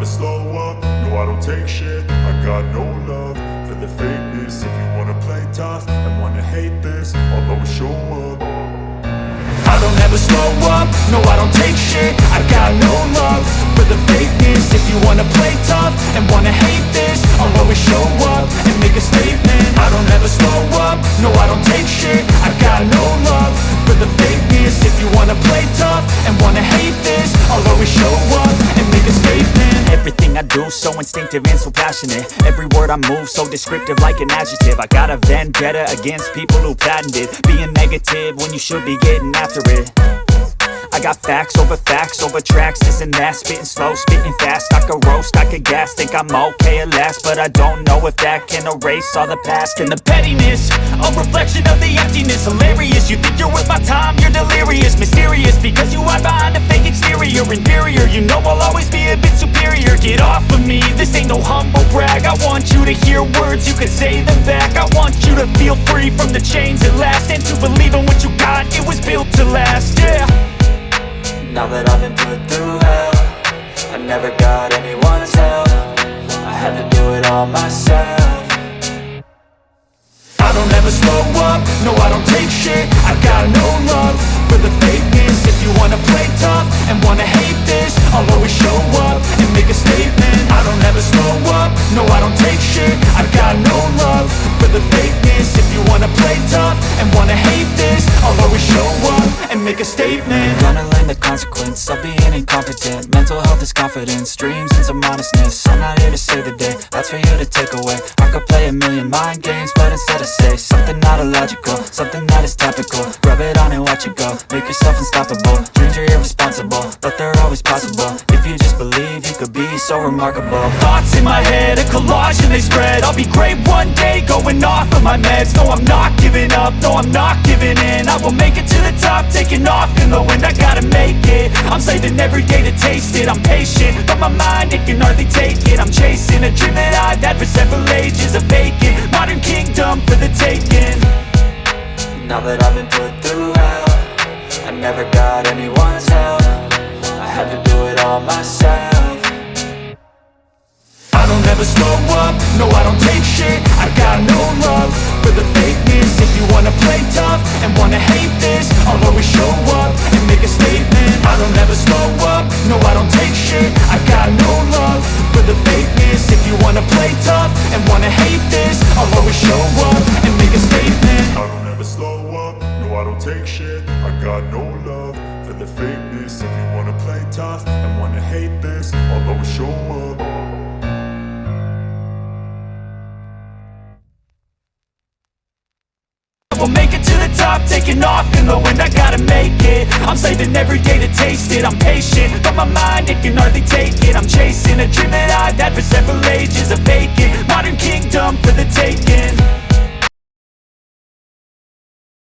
never slow up, no I don't take shit. I got no love for the fakeness. If you wanna play tough and wanna hate this, I'll always show up. I don't ever slow up, no I don't take shit. I got no love for the fakeness. If you wanna play tough and wanna hate this, I'll always show up and make a statement. I don't ever slow up, no I don't take shit. I got no love for the fakeness. If you wanna play tough and wanna hate this, I'll always show up and make a statement. Everything I do so instinctive and so passionate. Every word I move so descriptive like an adjective. I got a vendetta against people who patented being negative when you should be getting after it. I got facts over tracks, this and that. Spitting slow, spitting fast. I could roast, I could gas. Think I'm okay at last, but I don't know if that can erase all the past. And the pettiness, a reflection of the emptiness. Hilarious, you think you're worth my time, you're delirious. Mysterious, because you hide behind a fake exterior. Inferior, you know I'll always be a bit superior. Get off of me, this ain't no humble brag. I want you to hear words, you can say them back. I want you to feel free from the chains at last, and to believe in what you got, it was built to last, yeah. Now that I've been put through hell, I never got anyone's help. I had to do it all myself. I don't ever slow up, no I don't take shit. I got no love for the fakeness. If you wanna play tough and wanna hate this, I'll always show up and make a statement. I don't ever slow up, no I don't take shit. I got no love for the fakeness. If you wanna play tough and wanna hate this, I'll always show up and make a statement. Gonna learn the consequence of being incompetent. Mental health is confidence, dreams and some honestness. I'm not here to save the day, that's for you to take away. I could play a million mind games, but instead I say something not illogical, something that is topical. Rub it on and watch it go, make yourself unstoppable. Dreams are irresponsible, but they're always possible. If you just believe, you could be so remarkable. Thoughts in my head, a collage and they spread. I'll be great one day, going off of my meds. No, I'm not giving up, no, I'm not giving in. I will make it to the top, taking off in the wind. I gotta make it, I'm saving every day to taste it. I'm patient, but my mind, it can hardly take it. I'm chasing a dream that I've had for several ages. A vacant, modern kingdom for the taking. Now that I've been put through hell, I never got anyone's help. I had to do it all myself. I don't ever slow up, no I don't take shit. I got no love for the fakeness. If you wanna play tough and wanna hate this, I'll always show up and make a statement. I don't ever slow up, no I don't take shit. I got no love for the fakeness. If you wanna play tough and wanna hate this, I'll always show up and make a statement. I don't ever slow up, no I don't take shit. I got no love for the fakeness. If you wanna play tough and wanna hate this, I'll always show up. We'll make it to the top, taking off in the wind. I gotta make it, I'm saving every day to taste it. I'm patient, but my mind, it can hardly take it. I'm chasing a dream that I've had for several ages. A vacant, modern kingdom for the taking.